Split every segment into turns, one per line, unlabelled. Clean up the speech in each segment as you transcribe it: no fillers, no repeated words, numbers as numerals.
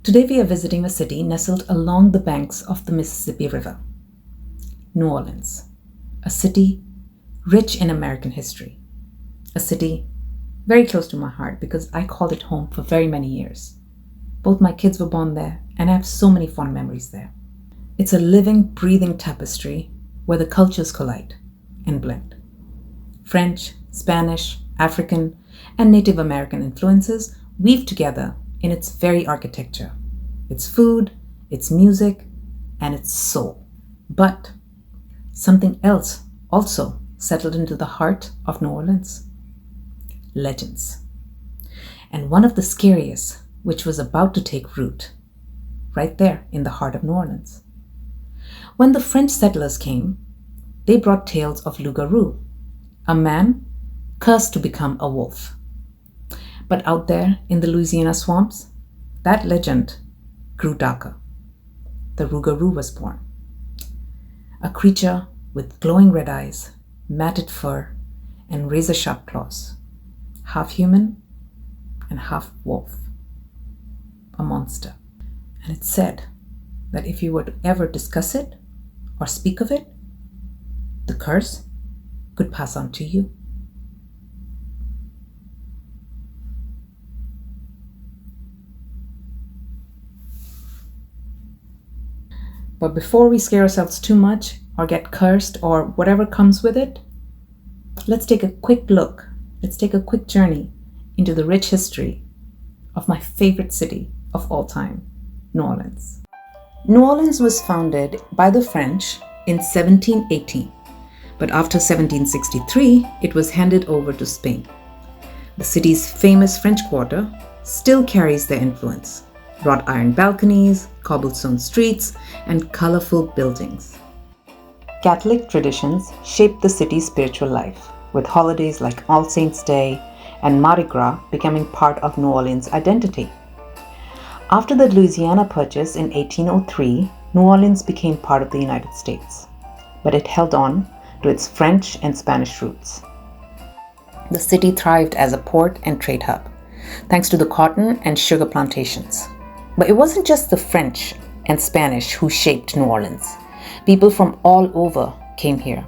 Today we are visiting a city nestled along the banks of the Mississippi River, New Orleans, a city rich in American history, a city very close to my heart because I called it home for very many years. Both my kids were born there, and I have so many fond memories there. It's a living, breathing tapestry where the cultures collide and blend. French, Spanish, African, and Native American influences weave together in its very architecture, its food, its music, and its soul. But something else also settled into the heart of New Orleans: legends. And one of the scariest, which was about to take root, right there in the heart of New Orleans. When the French settlers came, they brought tales of Lougarou, a man cursed to become a wolf. But out there in the Louisiana swamps, that legend grew darker. The Rougarou was born. A creature with glowing red eyes, matted fur, and razor-sharp claws. Half human and half wolf. A monster. And it's said that if you were to ever discuss it or speak of it, the curse could pass on to you. But before we scare ourselves too much or get cursed or whatever comes with it, let's take a quick look. Let's take a quick journey into the rich history of my favorite city of all time, New Orleans. New Orleans was founded by the French in 1718, but after 1763, it was handed over to Spain. The city's famous French Quarter still carries their influence: wrought iron balconies, cobblestone streets, and colorful buildings. Catholic traditions shaped the city's spiritual life, with holidays like All Saints' Day and Mardi Gras becoming part of New Orleans' identity. After the Louisiana Purchase in 1803, New Orleans became part of the United States, but it held on to its French and Spanish roots. The city thrived as a port and trade hub, thanks to the cotton and sugar plantations. But it wasn't just the French and Spanish who shaped New Orleans. People from all over came here.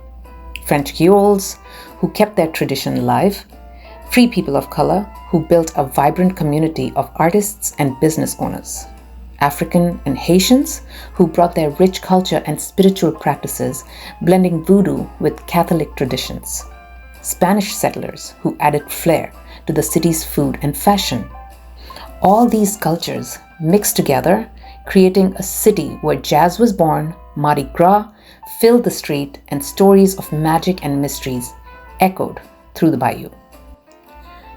French Creoles, who kept their tradition alive, free people of color, who built a vibrant community of artists and business owners, African and Haitians, who brought their rich culture and spiritual practices, blending voodoo with Catholic traditions, Spanish settlers, who added flair to the city's food and fashion. All these cultures mixed together, creating a city where jazz was born, Mardi Gras filled the street, and stories of magic and mysteries echoed through the bayou.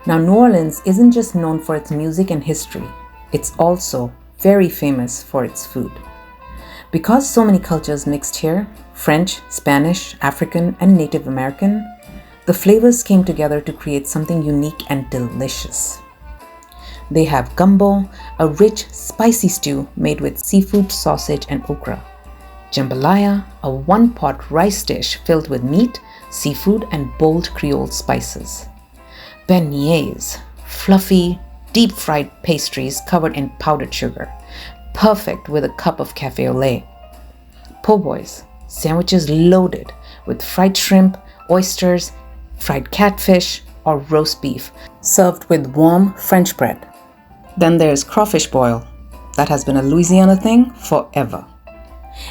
Now, New Orleans isn't just known for its music and history, it's also very famous for its food. Because so many cultures mixed here, French, Spanish, African, and Native American, the flavors came together to create something unique and delicious. They have gumbo, a rich, spicy stew made with seafood, sausage, and okra. Jambalaya, a one-pot rice dish filled with meat, seafood, and bold Creole spices. Beignets, fluffy, deep-fried pastries covered in powdered sugar, perfect with a cup of cafe au lait. Po' boys, sandwiches loaded with fried shrimp, oysters, fried catfish, or roast beef, served with warm French bread. Then there's crawfish boil. That has been a Louisiana thing forever.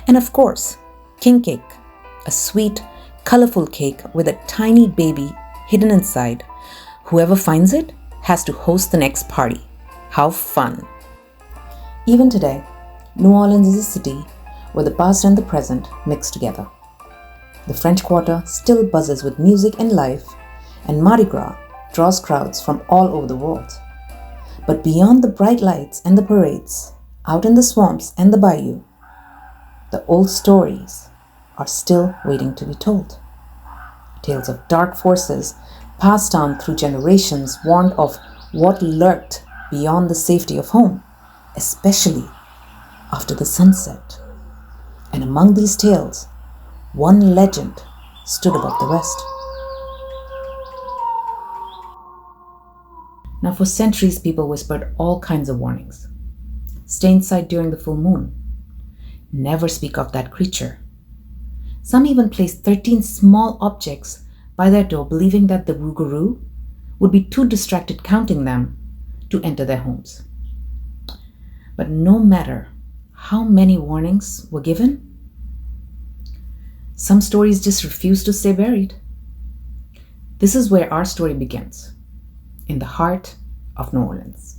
And of course, king cake, a sweet, colorful cake with a tiny baby hidden inside. Whoever finds it has to host the next party. How fun! Even today, New Orleans is a city where the past and the present mix together. The French Quarter still buzzes with music and life, and Mardi Gras draws crowds from all over the world. But beyond the bright lights and the parades, out in the swamps and the bayou, the old stories are still waiting to be told. Tales of dark forces passed down through generations, warned of what lurked beyond the safety of home, especially after the sunset. And among these tales, one legend stood above the rest. Now, for centuries, people whispered all kinds of warnings. stay inside during the full moon, never speak of that creature. Some even placed 13 small objects by their door, believing that the Rougarou would be too distracted counting them to enter their homes. But no matter how many warnings were given, some stories just refuse to stay buried. This is where our story begins, in the heart of New Orleans.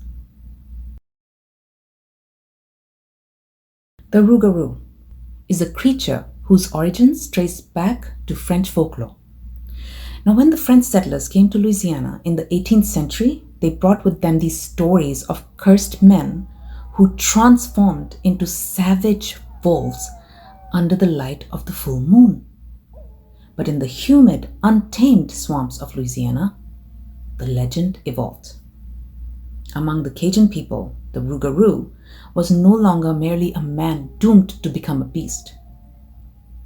The Rougarou is a creature whose origins trace back to French folklore. Now, when the French settlers came to Louisiana in the 18th century, they brought with them these stories of cursed men who transformed into savage wolves under the light of the full moon. But in the humid, untamed swamps of Louisiana, the legend evolved. Among the Cajun people, the Rougarou was no longer merely a man doomed to become a beast.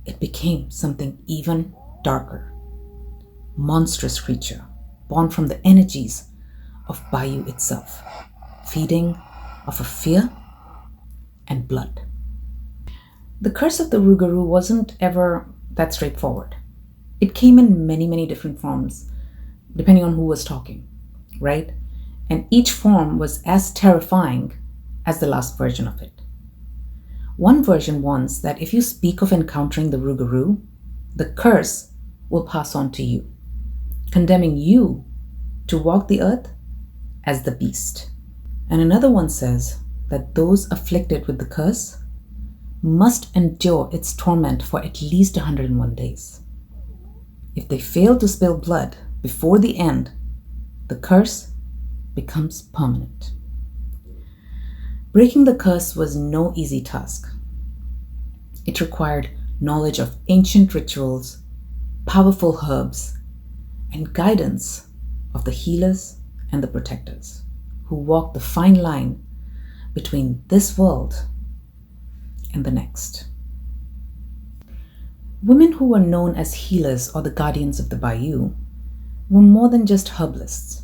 It became something even darker. Monstrous creature born from the energies of bayou itself, feeding off of fear and blood. The curse of the Rougarou wasn't ever that straightforward. It came in many different forms, depending on who was talking, right? And each form was as terrifying as the last version of it. One version warns that if you speak of encountering the Rougarou, the curse will pass on to you, condemning you to walk the earth as the beast. And another one says that those afflicted with the curse must endure its torment for at least 101 days. If they fail to spill blood before the end, the curse becomes permanent. Breaking the curse was no easy task. It required knowledge of ancient rituals, powerful herbs, and guidance of the healers and the protectors who walk the fine line between this world and the next. Women who were known as healers or the guardians of the bayou were more than just herbalists.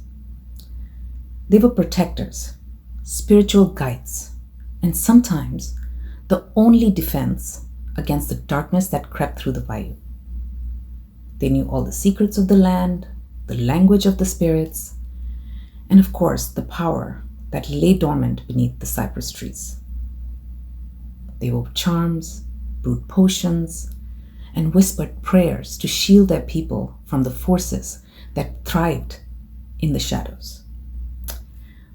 They were protectors, spiritual guides, and sometimes the only defense against the darkness that crept through the bayou. They knew all the secrets of the land, the language of the spirits, and of course the power that lay dormant beneath the cypress trees. They wove charms, brewed potions, and whispered prayers to shield their people from the forces that thrived in the shadows.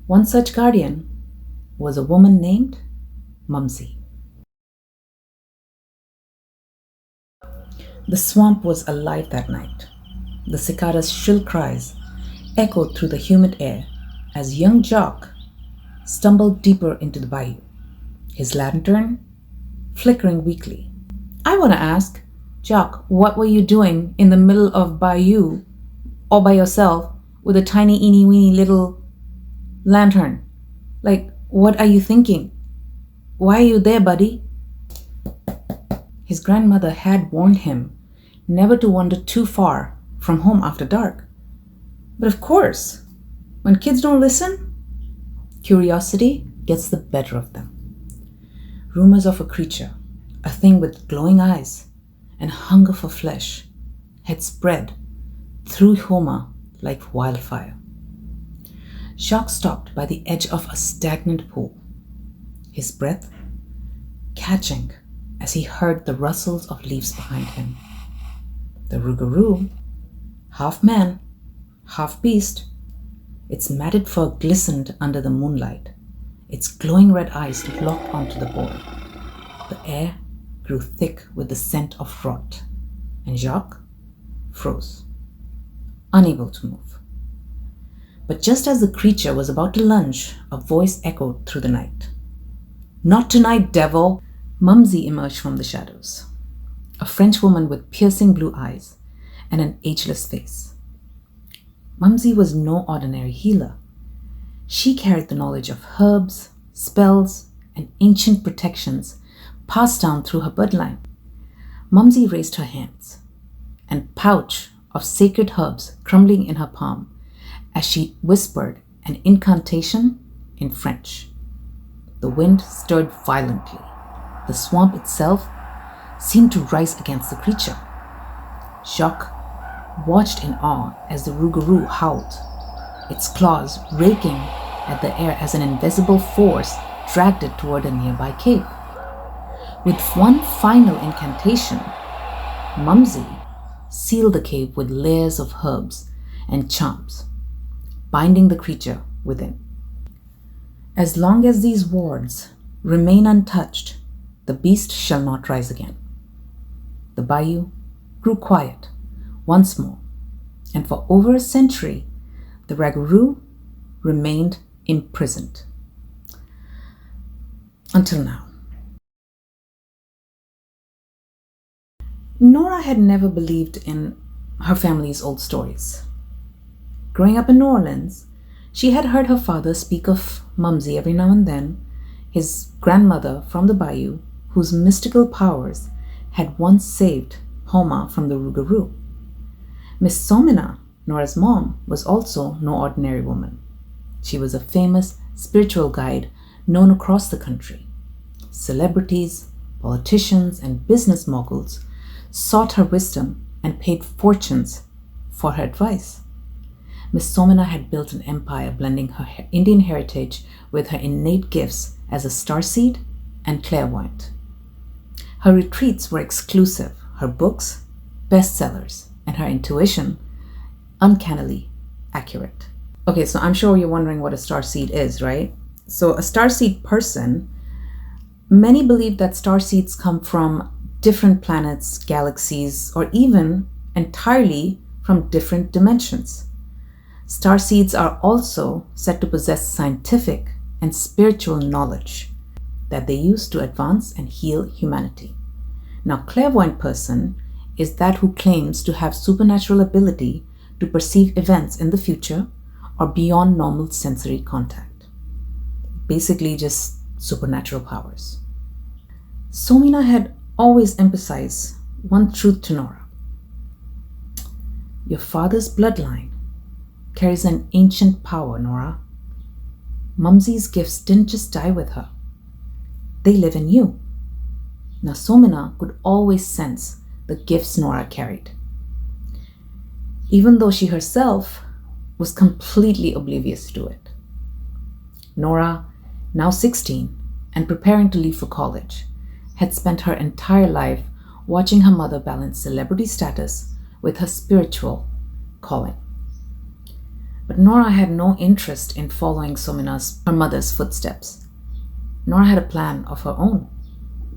One such guardian was a woman named Mumsy. The swamp was alive that night. The cicada's shrill cries echoed through the humid air as young Jock stumbled deeper into the bayou, his lantern flickering weakly. I want to ask, Jock, what were you doing in the middle of bayou all by yourself with a tiny eeny-weeny little lantern? Like, what are you thinking? Why are you there, buddy? His grandmother had warned him never to wander too far from home after dark. But of course, when kids don't listen, curiosity gets the better of them. Rumors of a creature, a thing with glowing eyes and hunger for flesh, had spread through Houma like wildfire. Jock stopped by the edge of a stagnant pool, his breath catching as he heard the rustles of leaves behind him. The Rougarou, half man, half beast, its matted fur glistened under the moonlight, its glowing red eyes locked onto the boy. The air grew thick with the scent of rot, and Jock froze, unable to move. But just as the creature was about to lunge, a voice echoed through the night. "Not tonight, devil!" Mumsy emerged from the shadows, a French woman with piercing blue eyes and an ageless face. Mumsy was no ordinary healer. She carried the knowledge of herbs, spells, and ancient protections passed down through her bloodline. Mumsy raised her hands, and pouch of sacred herbs crumbling in her palm as she whispered an incantation in French. The wind stirred violently. The swamp itself seemed to rise against the creature. Jacques watched in awe as the Rougarou howled, its claws raking at the air as an invisible force dragged it toward a nearby cave. With one final incantation, Mumsy sealed the cave with layers of herbs and charms, binding the creature within. As long as these wards remain untouched, the beast shall not rise again. The bayou grew quiet once more, and for over a century, the Rougarou remained imprisoned. Until now. Nora had never believed in her family's old stories. Growing up in New Orleans, she had heard her father speak of Mumsy every now and then, his grandmother from the bayou, whose mystical powers had once saved Homa from the Rougarou. Miss Somina, Nora's mom, was also no ordinary woman. She was a famous spiritual guide known across the country. Celebrities, politicians, and business moguls sought her wisdom and paid fortunes for her advice. Miss Somina had built an empire blending her Indian heritage with her innate gifts as a starseed and clairvoyant. Her retreats were exclusive, her books bestsellers, and her intuition uncannily accurate. Okay, so I'm sure you're wondering what a starseed is, right? So a starseed person, many believe that starseeds come from different planets, galaxies, or even entirely from different dimensions. Starseeds are also said to possess scientific and spiritual knowledge that they use to advance and heal humanity. Now, clairvoyant person is that who claims to have supernatural ability to perceive events in the future or beyond normal sensory contact. Basically just supernatural powers. Somina had always emphasized one truth to Nora. Your father's bloodline carries an ancient power, Nora. Mumsy's gifts didn't just die with her. They live in you. Now, Somina could always sense the gifts Nora carried, even though she herself was completely oblivious to it. Nora, now 16 and preparing to leave for college, had spent her entire life watching her mother balance celebrity status with her spiritual calling. But Nora had no interest in following her mother's footsteps. Nora had a plan of her own.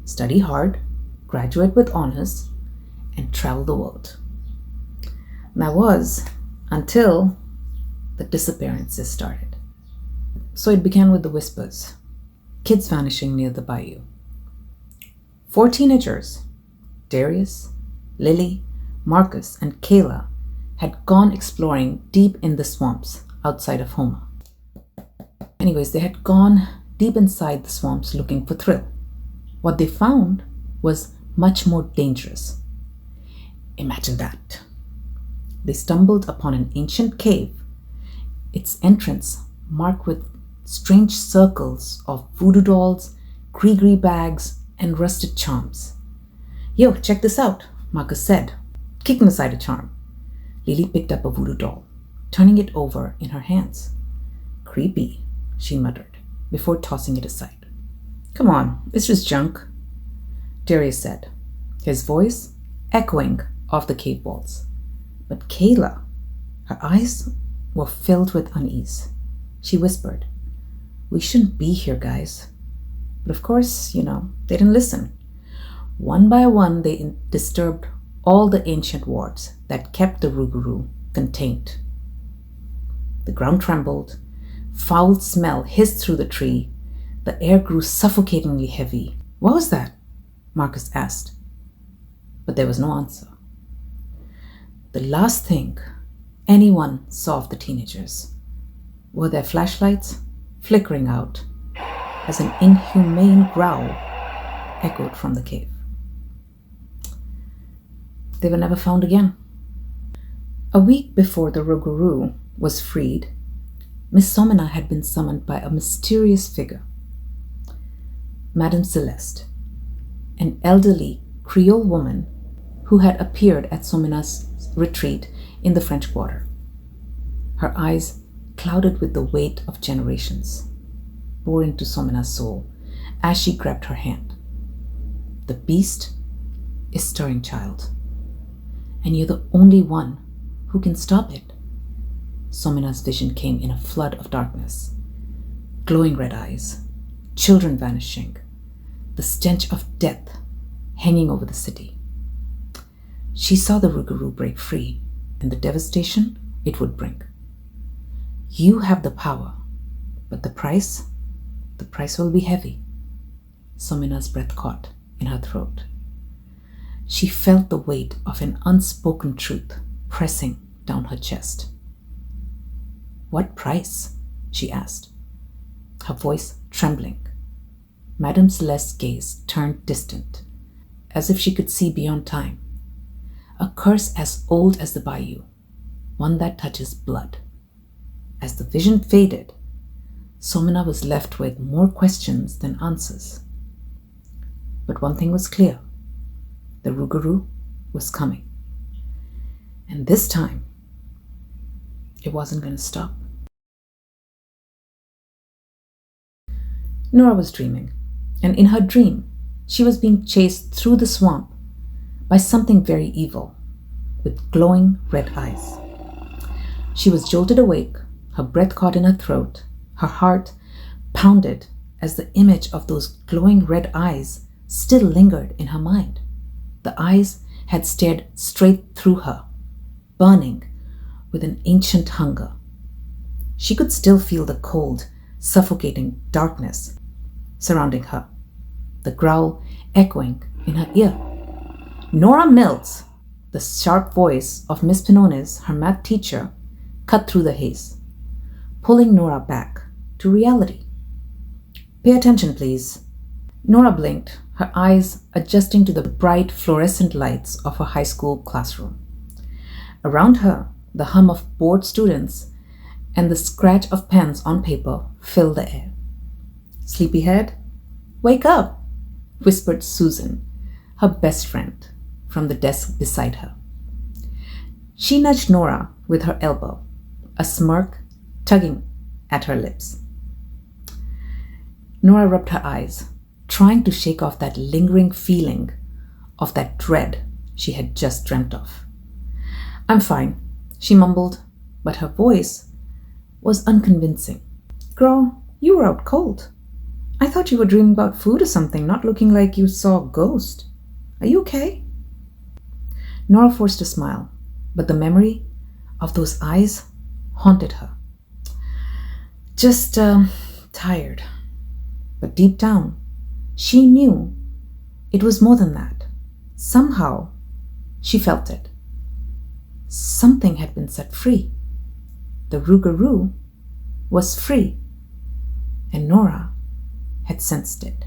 Study hard, graduate with honors, and travel the world. And that was until the disappearances started. So it began with the whispers, kids vanishing near the bayou. 4 teenagers, Darius, Lily, Marcus, and Kayla, had gone exploring deep in the swamps outside of Homa. Anyways, they had gone deep inside the swamps looking for thrill. What they found was much more dangerous. Imagine that. They stumbled upon an ancient cave, its entrance marked with strange circles of voodoo dolls, gree bags, and rusted charms. Yo, check this out, Marcus said, kicking aside a charm. Lily picked up a voodoo doll, turning it over in her hands. Creepy, she muttered, before tossing it aside. Come on, it's just junk, Darius said, his voice echoing off the cave walls. But Kayla, her eyes were filled with unease. She whispered, "We shouldn't be here, guys." But of course, they didn't listen. One by one, they disturbed all the ancient wards that kept the Rougarou contained. The ground trembled, foul smell hissed through the tree, the air grew suffocatingly heavy. What was that? Marcus asked. But there was no answer. The last thing anyone saw of the teenagers were their flashlights flickering out as an inhumane growl echoed from the cave. They were never found again. A week before the Rougarou was freed, Miss Somina had been summoned by a mysterious figure. Madame Celeste, an elderly Creole woman who had appeared at Somina's retreat in the French Quarter. Her eyes, clouded with the weight of generations, bore into Somina's soul as she grabbed her hand. The beast is stirring, child, and you're the only one who can stop it. Somina's vision came in a flood of darkness. Glowing red eyes, children vanishing, the stench of death hanging over the city. She saw the Rougarou break free and the devastation it would bring. You have the power, but the price will be heavy. Somina's breath caught in her throat. She felt the weight of an unspoken truth pressing down her chest. What price? She asked, her voice trembling. Madame Celeste's gaze turned distant, as if she could see beyond time. A curse as old as the bayou, one that touches blood. As the vision faded, Somina was left with more questions than answers. But one thing was clear. The Rougarou was coming. And this time, it wasn't going to stop. Nora was dreaming, and in her dream, she was being chased through the swamp by something very evil, with glowing red eyes. She was jolted awake, her breath caught in her throat, her heart pounded as the image of those glowing red eyes still lingered in her mind. The eyes had stared straight through her, burning with an ancient hunger. She could still feel the cold, suffocating darkness surrounding her, the growl echoing in her ear. Nora Mills, the sharp voice of Miss Pinones, her math teacher, cut through the haze, pulling Nora back to reality. Pay attention, please. Nora blinked, her eyes adjusting to the bright fluorescent lights of her high school classroom. Around her, the hum of bored students and the scratch of pens on paper filled the air. Sleepyhead, wake up, whispered Susan, her best friend, from the desk beside her. She nudged Nora with her elbow, a smirk tugging at her lips. Nora rubbed her eyes, trying to shake off that lingering feeling of that dread she had just dreamt of. I'm fine, she mumbled, but her voice was unconvincing. Girl, you were out cold. I thought you were dreaming about food or something, not looking like you saw a ghost. Are you okay? Nora forced a smile, but the memory of those eyes haunted her. Just tired. But deep down, she knew it was more than that. Somehow, she felt it. Something had been set free. The Rougarou was free, and Nora had sensed it.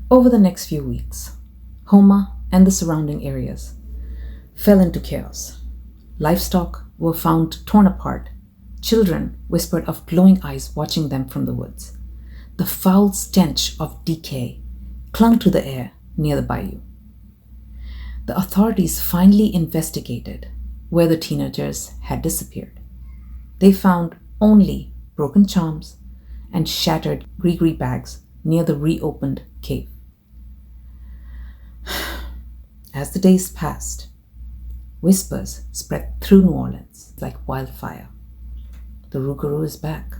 Over the next few weeks, Homa and the surrounding areas fell into chaos. Livestock were found torn apart. Children whispered of glowing eyes watching them from the woods. The foul stench of decay clung to the air near the bayou. The authorities finally investigated where the teenagers had disappeared. They found only broken charms and shattered gree bags near the reopened cave. As the days passed, whispers spread through New Orleans like wildfire. The Rougarou is back.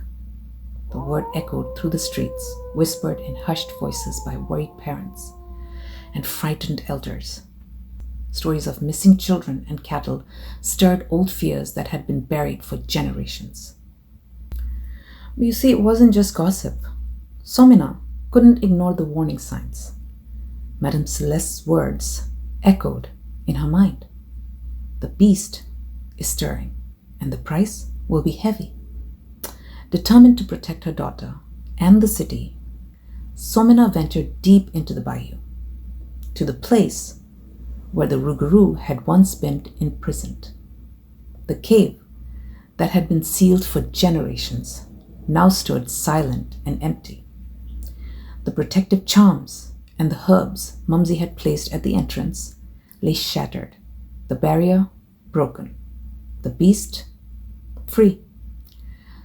The word echoed through the streets, whispered in hushed voices by worried parents and frightened elders. Stories of missing children and cattle stirred old fears that had been buried for generations. But you see, it wasn't just gossip. Somina couldn't ignore the warning signs. Madame Celeste's words echoed in her mind. The beast is stirring, and the price will be heavy. Determined to protect her daughter and the city, Somina ventured deep into the bayou, to the place where the Rougarou had once been imprisoned. The cave that had been sealed for generations now stood silent and empty. The protective charms and the herbs Mumsy had placed at the entrance lay shattered, the barrier broken, the beast free.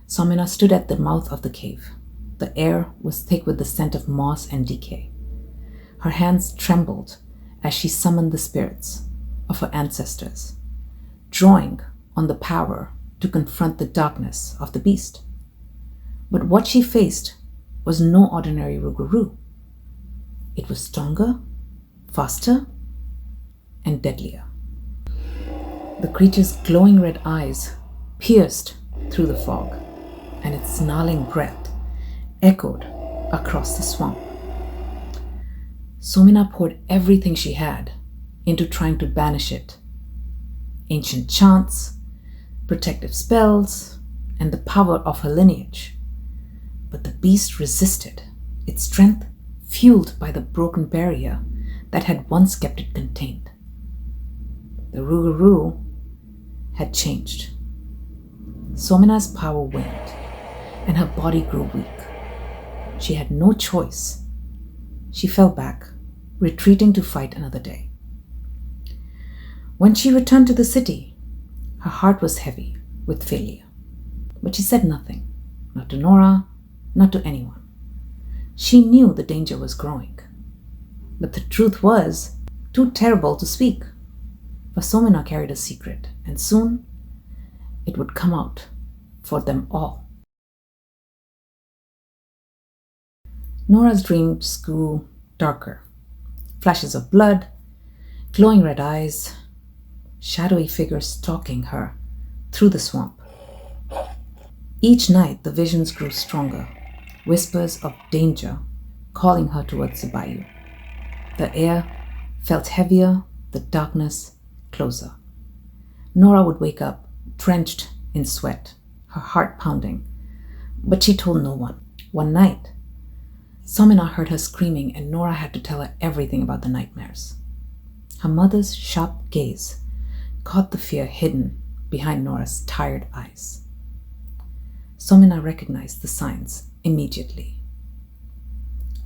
Somina stood at the mouth of the cave. The air was thick with the scent of moss and decay. Her hands trembled as she summoned the spirits of her ancestors, drawing on the power to confront the darkness of the beast. But what she faced was no ordinary Rougarou. It was stronger, faster, and deadlier. The creature's glowing red eyes pierced through the fog, and its snarling breath echoed across the swamp. Somina poured everything she had into trying to banish it. Ancient chants, protective spells, and the power of her lineage. But the beast resisted, its strength fueled by the broken barrier that had once kept it contained. The Rougarou had changed. Somina's power waned, and her body grew weak. She had no choice. She fell back, retreating to fight another day. When she returned to the city, her heart was heavy with failure. But she said nothing, not to Nora, not to anyone. She knew the danger was growing. But the truth was too terrible to speak. For Somina carried a secret, and soon it would come out for them all. Nora's dreams grew darker. Flashes of blood, glowing red eyes, shadowy figures stalking her through the swamp. Each night the visions grew stronger, whispers of danger calling her towards the bayou. The air felt heavier, the darkness closer. Nora would wake up drenched in sweat, her heart pounding, but she told no one. One night, Somina heard her screaming, and Nora had to tell her everything about the nightmares. Her mother's sharp gaze caught the fear hidden behind Nora's tired eyes. Somina recognized the signs immediately.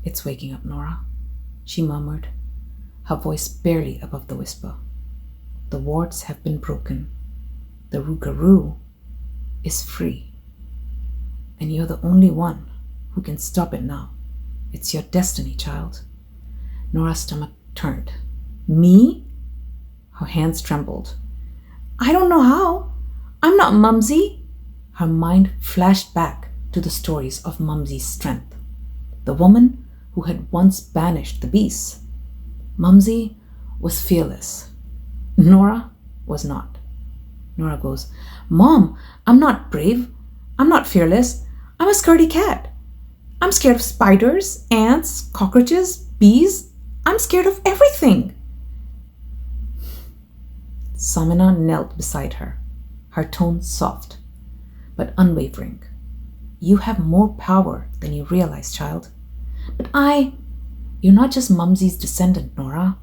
"It's waking up, Nora," she murmured, her voice barely above the whisper. "The wards have been broken. The Rougarou is free. And you're the only one who can stop it now. It's your destiny, child." Nora's stomach turned. "Me?" Her hands trembled. "I don't know how. I'm not Mumsy." Her mind flashed back to the stories of Mumsy's strength, the woman who had once banished the beasts. Mumsy was fearless. Nora was not. Nora goes, "Mom, I'm not brave. I'm not fearless. I'm a scaredy cat. I'm scared of spiders, ants, cockroaches, bees. I'm scared of everything." Somina knelt beside her, her tone soft but unwavering. "You have more power than you realize, child. But you're not just Mumsy's descendant, Nora."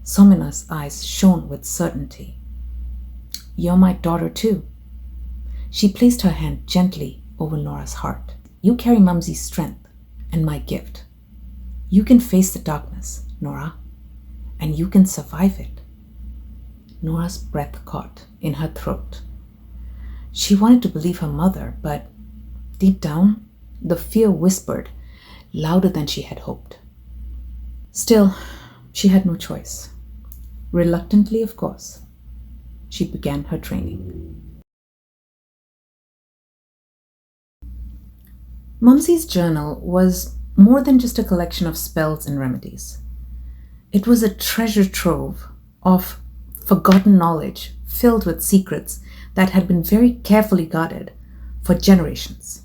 Somina's eyes shone with certainty. "You're my daughter too." She placed her hand gently over Nora's heart. "You carry Mumsy's strength and my gift. You can face the darkness, Nora, and you can survive it." Nora's breath caught in her throat. She wanted to believe her mother, but deep down, the fear whispered louder than she had hoped. Still, she had no choice. Reluctantly, of course, she began her training. Mumsy's journal was more than just a collection of spells and remedies. It was a treasure trove of forgotten knowledge filled with secrets that had been very carefully guarded for generations.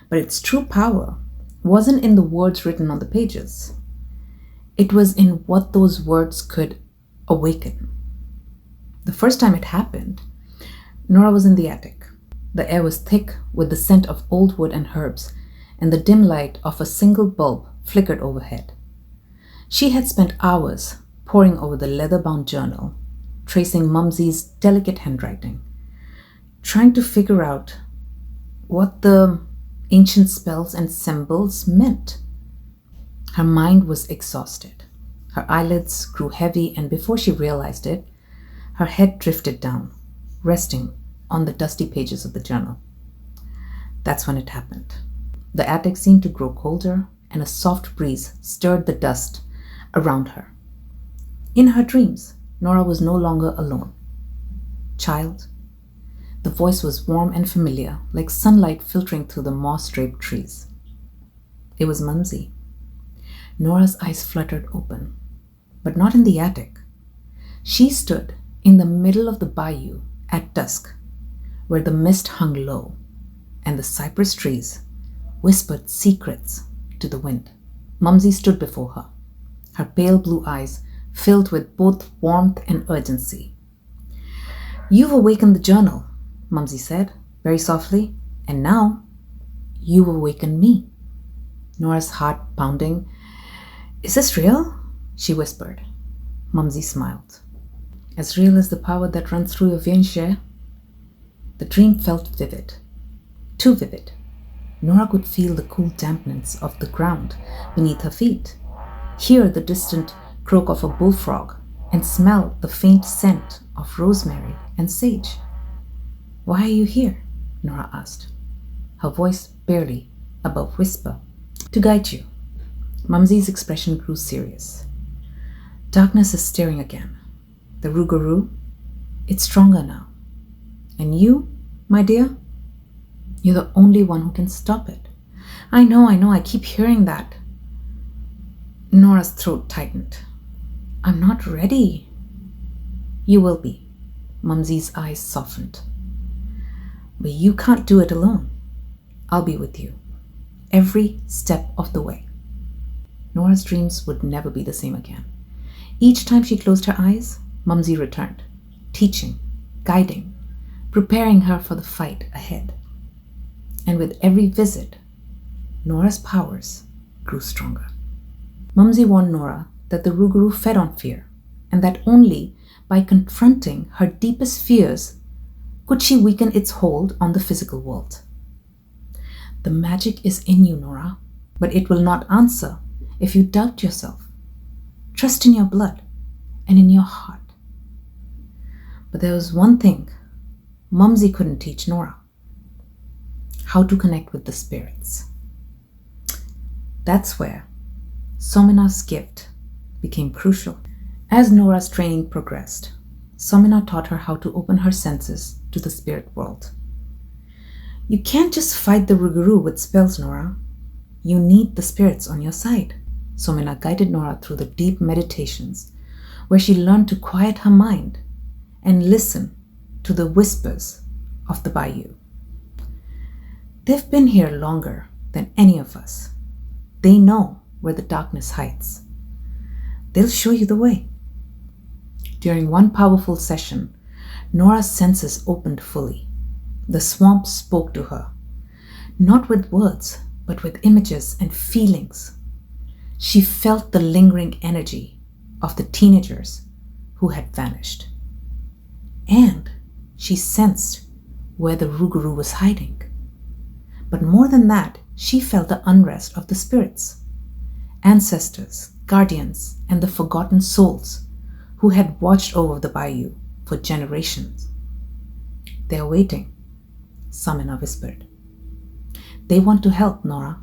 But its true power wasn't in the words written on the pages. It was in what those words could awaken. The first time it happened, Nora was in the attic. The air was thick with the scent of old wood and herbs, and the dim light of a single bulb flickered overhead. She had spent hours poring over the leather-bound journal, tracing Mumsy's delicate handwriting, trying to figure out what the ancient spells and symbols meant. Her mind was exhausted. Her eyelids grew heavy, and before she realized it, her head drifted down, resting on the dusty pages of the journal. That's when it happened. The attic seemed to grow colder, and a soft breeze stirred the dust around her. In her dreams, Nora was no longer alone. Child. The voice was warm and familiar, like sunlight filtering through the moss-draped trees. It was Mumsy. Nora's eyes fluttered open, but not in the attic. She stood in the middle of the bayou at dusk, where the mist hung low, and the cypress trees whispered secrets to the wind. Mumsy stood before her, her pale blue eyes filled with both warmth and urgency. "You've awakened the journal," Mumsy said, very softly, "and now you've awakened me." Nora's heart pounding. "Is this real?" she whispered. Mumsy smiled. "As real as the power that runs through your veins, Cher." The dream felt vivid. Too vivid. Nora could feel the cool dampness of the ground beneath her feet, hear the distant croak of a bullfrog, and smell the faint scent of rosemary and sage. "Why are you here?" Nora asked, her voice barely above whisper. "To guide you." Mumsy's expression grew serious. "Darkness is stirring again. The Rougarou, it's stronger now. And you, my dear, you're the only one who can stop it." I know, I keep hearing that." Nora's throat tightened. "I'm not ready." "You will be." Mumsy's eyes softened. "But you can't do it alone. I'll be with you, every step of the way." Nora's dreams would never be the same again. Each time she closed her eyes, Mumsy returned, teaching, guiding, preparing her for the fight ahead. And with every visit, Nora's powers grew stronger. Mumsy warned Nora that the Rougarou fed on fear, and that only by confronting her deepest fears could she weaken its hold on the physical world. "The magic is in you, Nora, but it will not answer if you doubt yourself. Trust in your blood and in your heart." But there was one thing Mumsy couldn't teach Nora: how to connect with the spirits. That's where Somina's gift became crucial. As Nora's training progressed, Somina taught her how to open her senses to the spirit world. "You can't just fight the Rougarou with spells, Nora. You need the spirits on your side." Somina guided Nora through the deep meditations, where she learned to quiet her mind and listen to the whispers of the bayou. "They've been here longer than any of us. They know where the darkness hides. They'll show you the way." During one powerful session, Nora's senses opened fully. The swamp spoke to her, not with words, but with images and feelings. She felt the lingering energy of the teenagers who had vanished. And she sensed where the Rougarou was hiding. But more than that, she felt the unrest of the spirits, ancestors, guardians, and the forgotten souls who had watched over the bayou for generations. "They're waiting," Somina whispered. "They want to help, Nora."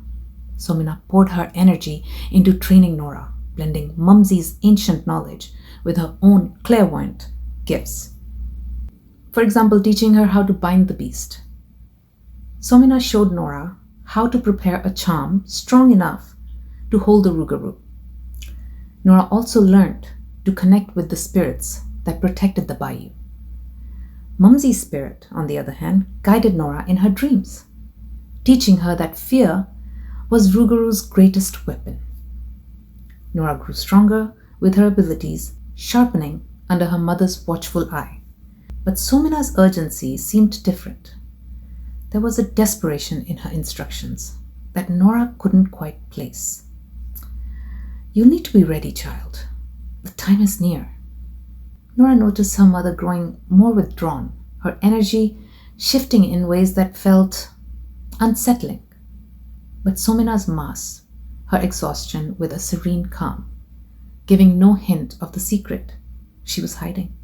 Somina poured her energy into training Nora, blending Mumsy's ancient knowledge with her own clairvoyant gifts. For example, teaching her how to bind the beast. Somina showed Nora how to prepare a charm strong enough to hold the Rougarou. Nora also learned to connect with the spirits that protected the bayou. Mumsy's spirit, on the other hand, guided Nora in her dreams, teaching her that fear was Rougarou's greatest weapon. Nora grew stronger with her abilities sharpening under her mother's watchful eye. But Somina's urgency seemed different. There was a desperation in her instructions that Nora couldn't quite place. "You'll need to be ready, child. The time is near." Nora noticed her mother growing more withdrawn, her energy shifting in ways that felt unsettling. but Somina's masked her exhaustion with a serene calm, giving no hint of the secret she was hiding.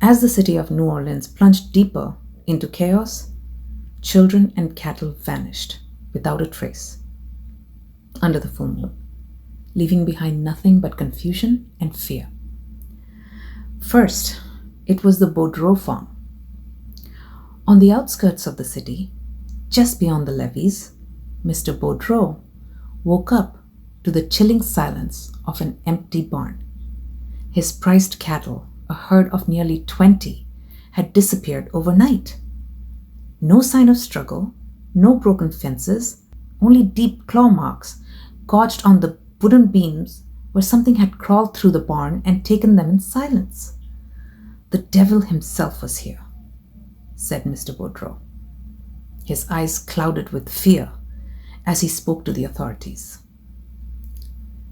As the city of New Orleans plunged deeper into chaos, children and cattle vanished without a trace under the full moon, leaving behind nothing but confusion and fear. First, it was the Baudreau farm. On the outskirts of the city, just beyond the levees, Mr. Baudreau woke up to the chilling silence of an empty barn. His prized cattle, a herd of nearly 20, had disappeared overnight. No sign of struggle, no broken fences, only deep claw marks gouged on the wooden beams where something had crawled through the barn and taken them in silence. The devil himself was here, said Mr. Baudreau. His eyes clouded with fear as he spoke to the authorities.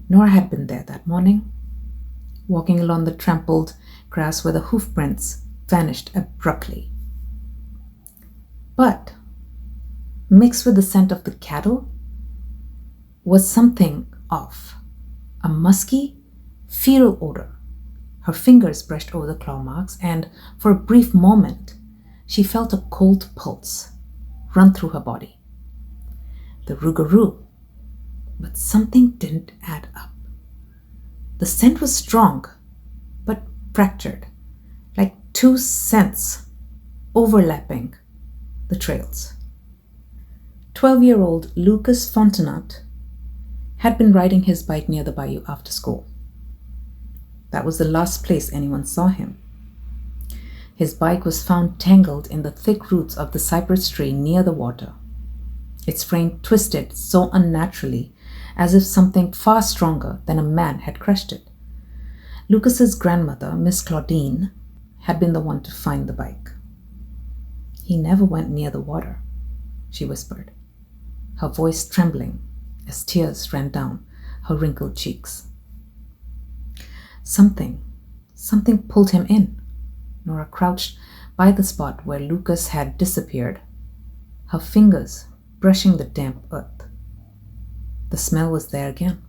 Nora had been there that morning, walking along the trampled grass where the hoof prints vanished abruptly. But mixed with the scent of the cattle was something off, a musky, feral odor. Her fingers brushed over the claw marks, and for a brief moment, she felt a cold pulse run through her body. The Rougarou, but something didn't add up. The scent was strong, but fractured, like two scents overlapping the trails. 12-year-old Lucas Fontenot had been riding his bike near the bayou after school. That was the last place anyone saw him. His bike was found tangled in the thick roots of the cypress tree near the water, its frame twisted so unnaturally as if something far stronger than a man had crushed it. Lucas's grandmother, Miss Claudine, had been the one to find the bike. "He never went near the water," she whispered, her voice trembling as tears ran down her wrinkled cheeks. Something pulled him in. Nora crouched by the spot where Lucas had disappeared, her fingers brushing the damp earth. The smell was there again,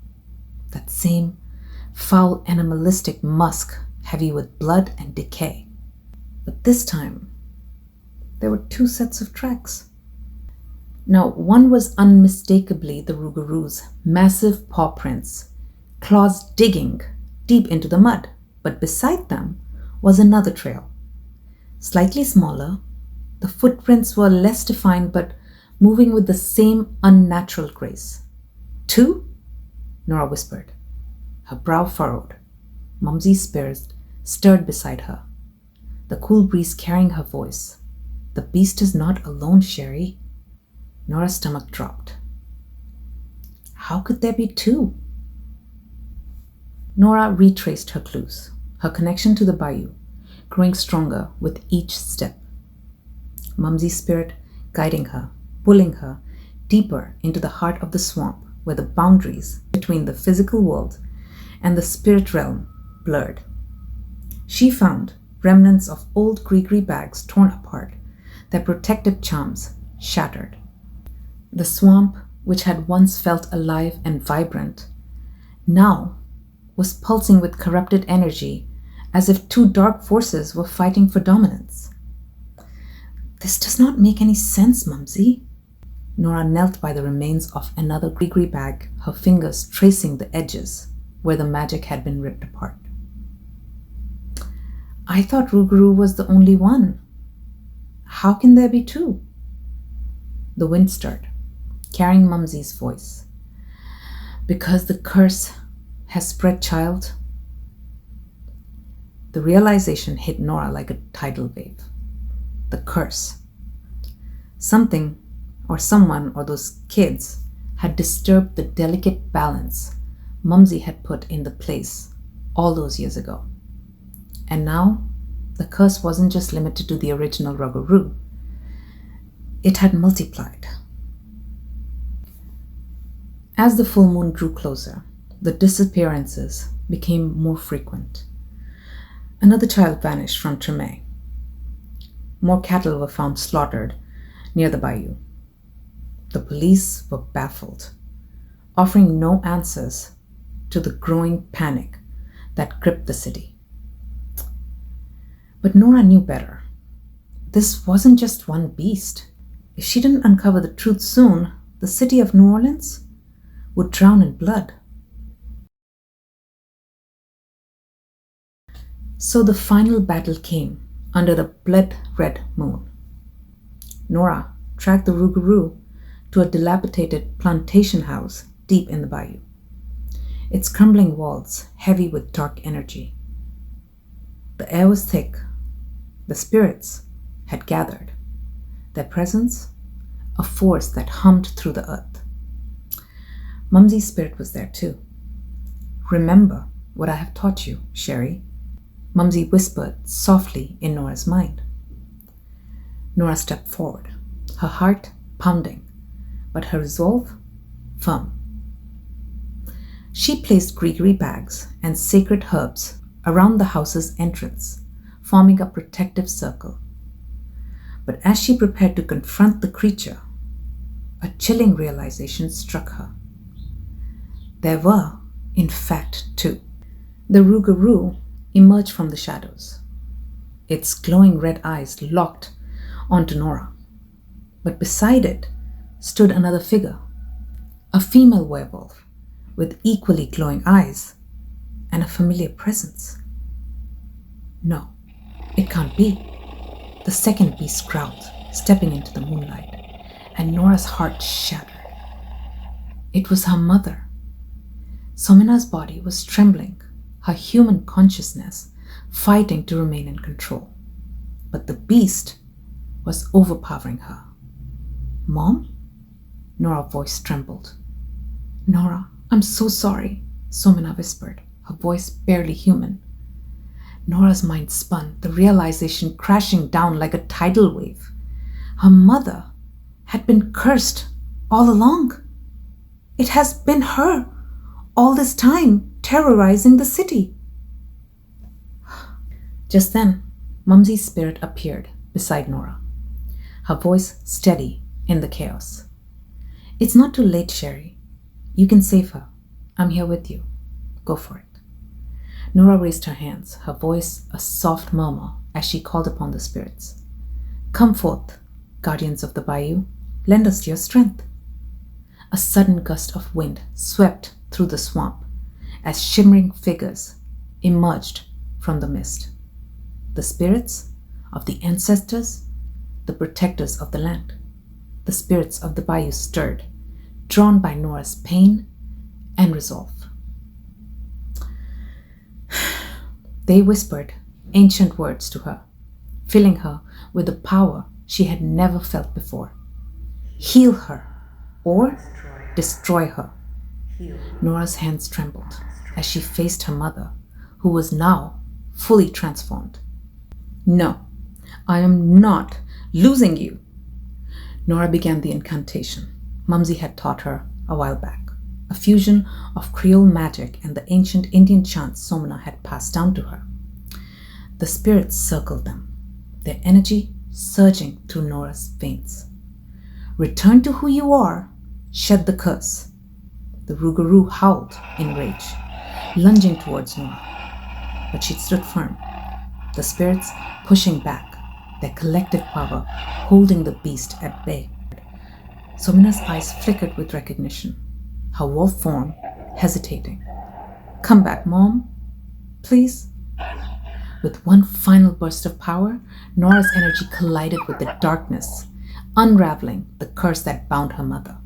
that same foul animalistic musk heavy with blood and decay. But this time, there were two sets of tracks. Now, one was unmistakably the Rougarou's massive paw prints, claws digging deep into the mud, but beside them was another trail. Slightly smaller, the footprints were less defined but moving with the same unnatural grace. "Two?" Nora whispered, her brow furrowed. Mumsy's spirit stirred beside her, the cool breeze carrying her voice. "The beast is not alone, Sherry." Nora's stomach dropped. How could there be two? Nora retraced her clues, her connection to the bayou growing stronger with each step. Mumsy's spirit guiding her, pulling her deeper into the heart of the swamp where the boundaries between the physical world and the spirit realm blurred. She found remnants of old gree bags torn apart, their protective charms shattered. The swamp, which had once felt alive and vibrant, now was pulsing with corrupted energy as if two dark forces were fighting for dominance. "This does not make any sense, Mumsy." Nora knelt by the remains of another gree bag, her fingers tracing the edges where the magic had been ripped apart. "I thought Rougarou was the only one. How can there be two?" The wind stirred, carrying Mumsy's voice. "Because the curse has spread, child." The realization hit Nora like a tidal wave. The curse. Something or someone or those kids had disturbed the delicate balance Mumsy had put in the place all those years ago. And now the curse wasn't just limited to the original Rougarou. It had multiplied. As the full moon drew closer, the disappearances became more frequent. Another child vanished from Tremé. More cattle were found slaughtered, near the bayou. The police were baffled, offering no answers to the growing panic that gripped the city. But Nora knew better. This wasn't just one beast. If she didn't uncover the truth soon, the city of New Orleans would drown in blood. So the final battle came under the blood-red moon. Nora tracked the Rougarou to a dilapidated plantation house deep in the bayou, its crumbling walls heavy with dark energy. The air was thick. The spirits had gathered. Their presence, a force that hummed through the earth. Mumsy's spirit was there too. "Remember what I have taught you, Sherry," Mumsy whispered softly in Nora's mind. Nora stepped forward, her heart pounding, but her resolve firm. She placed greenery bags and sacred herbs around the house's entrance, forming a protective circle. But as she prepared to confront the creature, a chilling realization struck her. There were, in fact, two. The Rougarou emerged from the shadows, its glowing red eyes locked onto Nora. But beside it stood another figure, a female werewolf with equally glowing eyes and a familiar presence. No, it can't be. The second beast growled, stepping into the moonlight, and Nora's heart shattered. It was her mother. Somina's body was trembling, her human consciousness fighting to remain in control. But the beast was overpowering her. "Mom?" Nora's voice trembled. "Nora, I'm so sorry," Somina whispered, her voice barely human. Nora's mind spun, the realization crashing down like a tidal wave. Her mother had been cursed all along. It has been her all this time, terrorizing the city. Just then, Mumsy's spirit appeared beside Nora, her voice steady in the chaos. "It's not too late, Sherry. You can save her. I'm here with you. Go for it." Nora raised her hands, her voice a soft murmur as she called upon the spirits. "Come forth, guardians of the bayou. Lend us your strength." A sudden gust of wind swept through the swamp as shimmering figures emerged from the mist. The spirits of the ancestors, the protectors of the land. The spirits of the bayou stirred, drawn by Nora's pain and resolve. They whispered ancient words to her, filling her with a power she had never felt before. Heal her or destroy her. Nora's hands trembled as she faced her mother, who was now fully transformed. "No, I am not losing you." Nora began the incantation Mumsy had taught her a while back, a fusion of Creole magic and the ancient Indian chants Somina had passed down to her. The spirits circled them, their energy surging through Nora's veins. "Return to who you are. Shed the curse." The Rougarou howled in rage, lunging towards Nora, but she stood firm, the spirits pushing back, their collective power holding the beast at bay. Somina's eyes flickered with recognition, her wolf form hesitating. "Come back, Mom, please." With one final burst of power, Nora's energy collided with the darkness, unraveling the curse that bound her mother.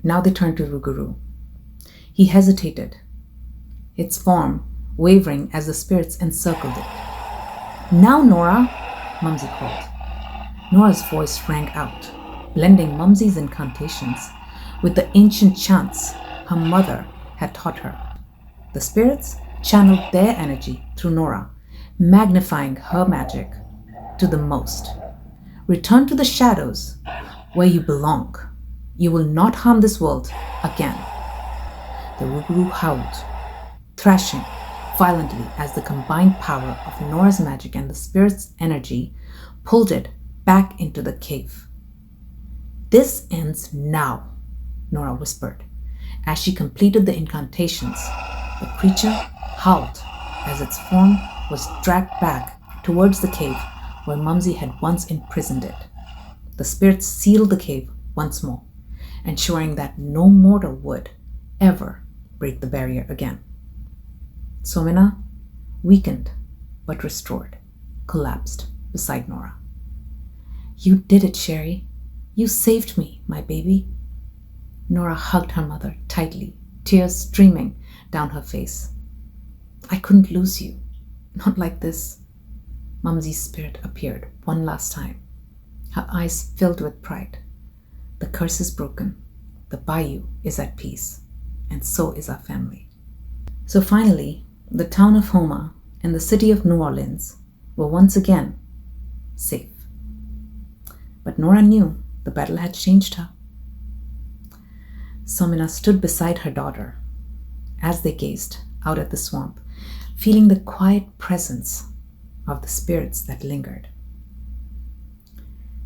Now they turned to Rougarou. He hesitated, its form wavering as the spirits encircled it. "Now, Nora," Mumsy called. Nora's voice rang out, blending Mumsy's incantations with the ancient chants her mother had taught her. The spirits channeled their energy through Nora, magnifying her magic to the most. "Return to the shadows where you belong. You will not harm this world again." The Rougarou howled, thrashing violently as the combined power of Nora's magic and the spirit's energy pulled it back into the cave. "This ends now," Nora whispered. As she completed the incantations, the creature howled as its form was dragged back towards the cave where Mumsy had once imprisoned it. The spirits sealed the cave once more, ensuring that no mortal would ever break the barrier again. Somina, weakened but restored, collapsed beside Nora. "You did it, Sherry. You saved me, my baby." Nora hugged her mother tightly, tears streaming down her face. "I couldn't lose you. Not like this." Mumsy's spirit appeared one last time. Her eyes filled with pride. "The curse is broken. The bayou is at peace. And so is our family." So finally, the town of Houma and the city of New Orleans were once again safe. But Nora knew the battle had changed her. Somina stood beside her daughter as they gazed out at the swamp, feeling the quiet presence of the spirits that lingered.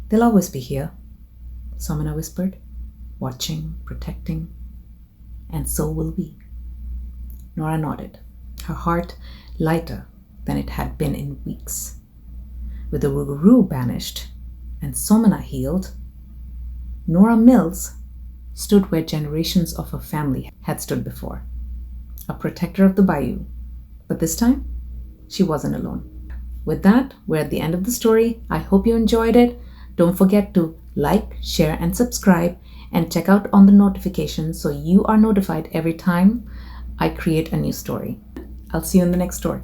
"They'll always be here," Somina whispered, "watching, protecting, and so will we." Nora nodded, her heart lighter than it had been in weeks. With the Rougarou banished and Somina healed, Nora Mills stood where generations of her family had stood before, a protector of the bayou. But this time, she wasn't alone. With that, we're at the end of the story. I hope you enjoyed it. Don't forget to like, share, and subscribe, and check out on the notifications so you are notified every time I create a new story. I'll see you in the next story.